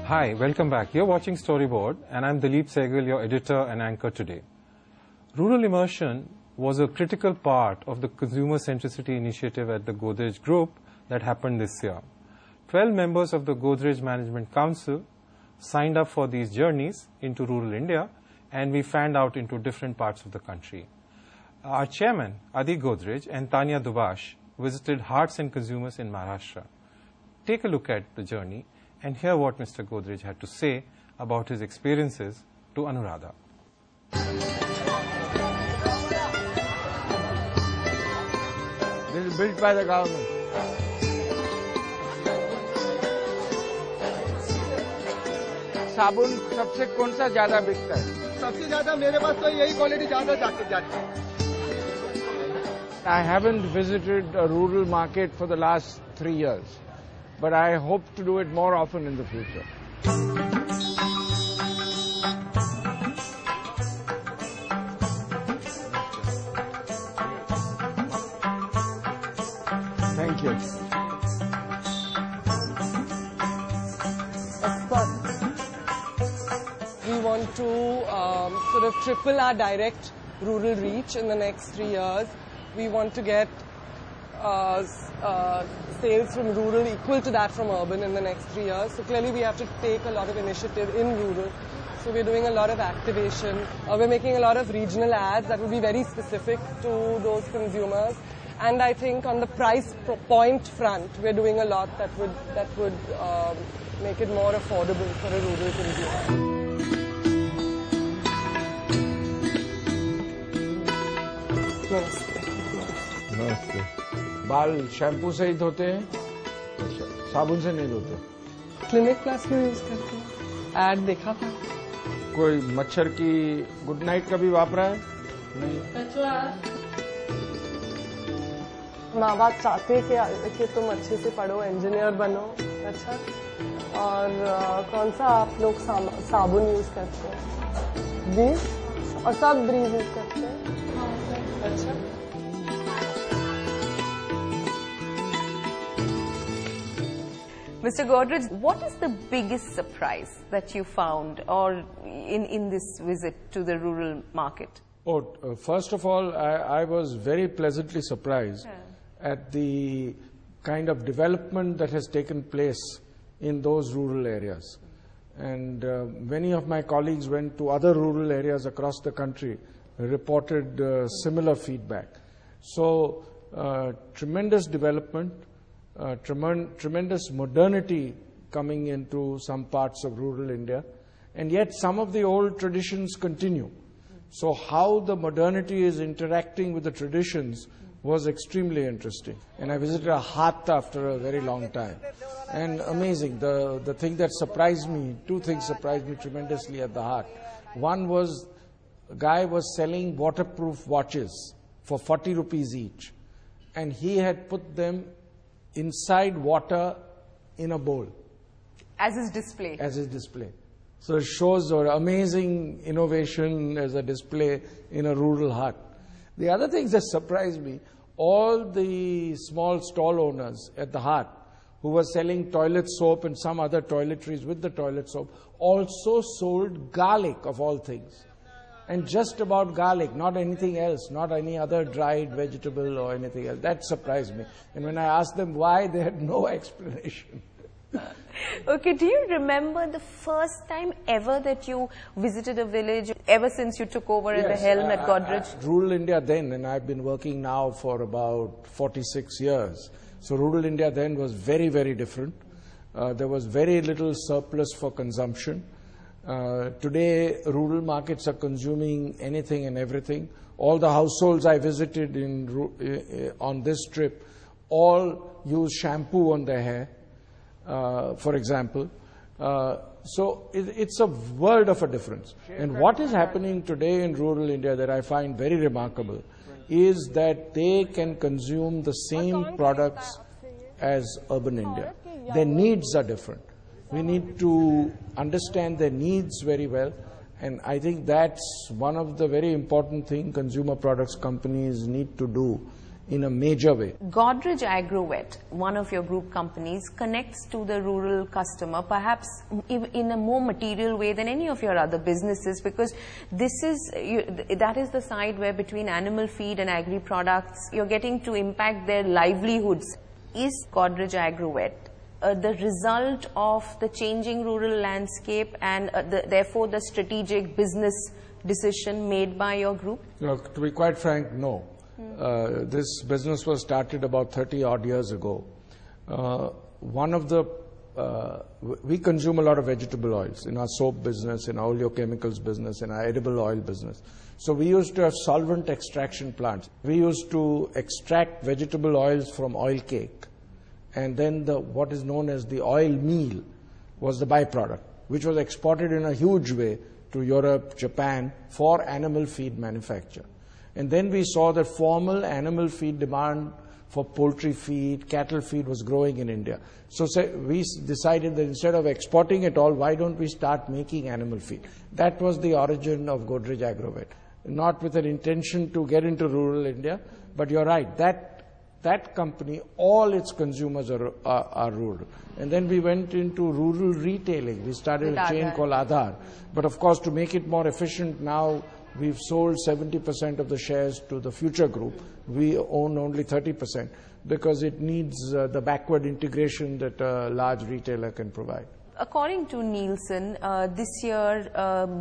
Hi, welcome back. You're watching Storyboard, and I'm Dalip Sehgal, your editor and anchor today. Rural immersion was a critical part of the consumer centricity initiative at the Godrej Group that happened this year. 12 members of the Godrej Management Council signed up for these journeys into rural India, and we fanned out into different parts of the country. Our chairman, Adi Godrej, and Tanya Dubash visited Haats and consumers in Maharashtra. Take a look at the journey and hear what Mr. Godrej had to say about his experiences to Anuradha. This is built by the government. साबुन सबसे कौन सा ज्यादा बिकता है? सबसे ज्यादा मेरे पास तो यही क्वालिटी ज्यादा जाती है. I haven't visited a rural market for the last 3 years, but I hope to do it more often in the future. Thank you. We want to sort of triple our direct rural reach in the next 3 years. We want to get sales from rural equal to that from urban in the next 3 years. So clearly we have to take a lot of initiative in rural. So we're doing a lot of activation. We're making a lot of regional ads that will be very specific to those consumers. And I think on the price point front, we're doing a lot that would make it more affordable for a rural consumer. नमस्ते. बाल shampoo से ही धोते हैं? अच्छा, साबुन से नहीं धोते? क्लिनिक प्लस क्यों यूज करते हैं? एड देखा था. कोई मच्छर की गुड नाइट का भी वापरा है? नहीं. माँ बाप चाहते हैं कि तुम अच्छे से पढ़ो, इंजीनियर बनो. अच्छा. और कौन सा आप लोग साबुन यूज करते हैं? ब्रीज. और सब ब्रीज यूज करते हैं? अच्छा. Mr. Godrej, what is the biggest surprise that you found or in this visit to the rural market? First of all, I was very pleasantly surprised at the kind of development that has taken place in those rural areas. And many of my colleagues went to other rural areas across the country, reported similar feedback. So, tremendous development. Tremendous modernity coming into some parts of rural India, and yet some of the old traditions continue. So how the modernity is interacting with the traditions was extremely interesting. And I visited a Haat after a very long time. And amazing, the thing that surprised me, two things surprised me tremendously at the Haat. One was, a guy was selling waterproof watches for 40 rupees each. And he had put them inside water in a bowl. As his display. As his display. So it shows an amazing innovation as a display in a rural hut. The other things that surprised me, all the small stall owners at the hut who were selling toilet soap and some other toiletries with the toilet soap also sold garlic of all things. And just about garlic, not anything else, not any other dried vegetable or anything else. That surprised me. And when I asked them why, they had no explanation. Okay, do you remember the first time ever that you visited a village, ever since you took over at the helm at Godrej? Rural India then, and I've been working now for about 46 years. So rural India then was very, very different. There was very little surplus for consumption. Today, rural markets are consuming anything and everything. All the households I visited on this trip all use shampoo on their hair, for example. So it's a world of a difference. And what is happening today in rural India that I find very remarkable is that they can consume the same products as urban India. Their needs are different. We need to understand their needs very well, and I think that's one of the very important things consumer products companies need to do, in a major way. Godrej Agrovet, one of your group companies, connects to the rural customer perhaps in a more material way than any of your other businesses, because that is the side where between animal feed and agri products you're getting to impact their livelihoods. Is Godrej Agrovet the result of the changing rural landscape and therefore the strategic business decision made by your group? To be quite frank, no. This business was started about 30 odd years ago. We consume a lot of vegetable oils in our soap business, in our oleochemicals business, in our edible oil business. So we used to have solvent extraction plants. We used to extract vegetable oils from oil cake, and then what is known as the oil meal was the byproduct, which was exported in a huge way to Europe, Japan for animal feed manufacture. And then we saw that formal animal feed demand for poultry feed, cattle feed was growing in India. So we decided that instead of exporting it all, why don't we start making animal feed? That was the origin of Godrej Agrovet. Not with an intention to get into rural India, but you're right, that company, all its consumers are rural. And then we went into rural retailing. We started a chain called Aadhaar. But of course, to make it more efficient now, we've sold 70% of the shares to the Future Group. We own only 30% because it needs the backward integration that a large retailer can provide. According to Nielsen, this year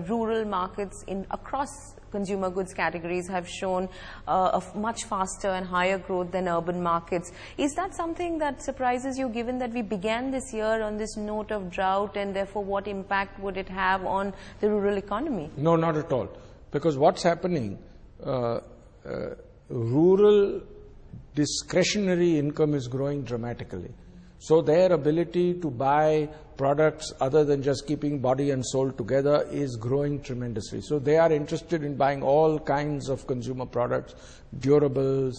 rural markets across consumer goods categories have shown a much faster and higher growth than urban markets. Is that something that surprises you, given that we began this year on this note of drought, and therefore what impact would it have on the rural economy? No, not at all. Because what's happening, rural discretionary income is growing dramatically. So their ability to buy products other than just keeping body and soul together is growing tremendously. So they are interested in buying all kinds of consumer products, durables.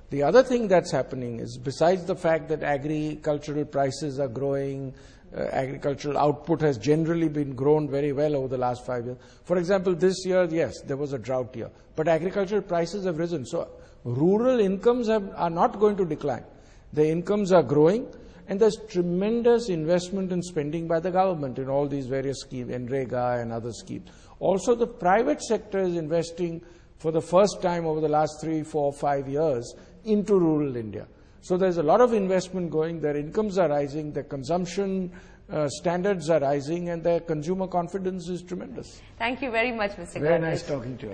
The other thing that's happening is, besides the fact that agricultural prices are growing, agricultural output has generally been grown very well over the last 5 years. For example, this year, yes, there was a drought year, but agricultural prices have risen. So rural incomes are not going to decline. The incomes are growing, and there's tremendous investment and spending by the government in all these various schemes, NREGA and other schemes. Also, the private sector is investing for the first time over the last 3, 4, 5 years into rural India. So there's a lot of investment going, their incomes are rising, their consumption standards are rising, and their consumer confidence is tremendous. Thank you very much, Mr. Godrej. Very nice talking to you.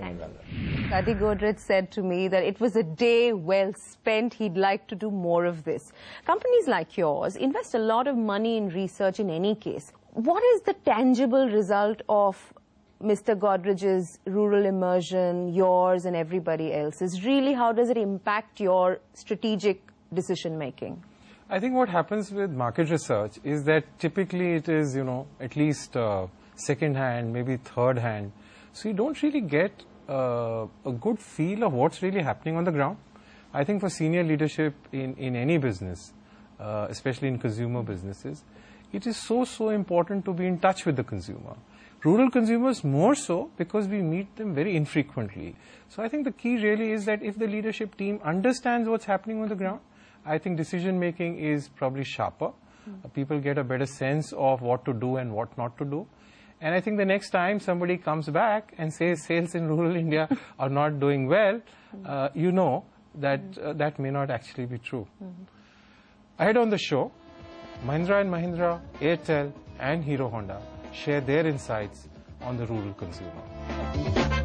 Adi Godrej said to me that it was a day well spent. He'd like to do more of this. Companies like yours invest a lot of money in research in any case. What is the tangible result of Mr. Godrej's rural immersion, yours and everybody else's? Really, how does it impact your strategic decision making? I think what happens with market research is that typically it is, at least second hand, maybe third hand. So you don't really get a good feel of what's really happening on the ground. I think for senior leadership in any business, especially in consumer businesses, it is so important to be in touch with the consumer. Rural consumers more so, because we meet them very infrequently. So I think the key really is that if the leadership team understands what's happening on the ground, I think decision making is probably sharper. People get a better sense of what to do and what not to do. And I think the next time somebody comes back and says sales in rural India are not doing well, you know that that may not actually be true. Ahead on the show, Mahindra & Mahindra, Airtel and Hero Honda share their insights on the rural consumer.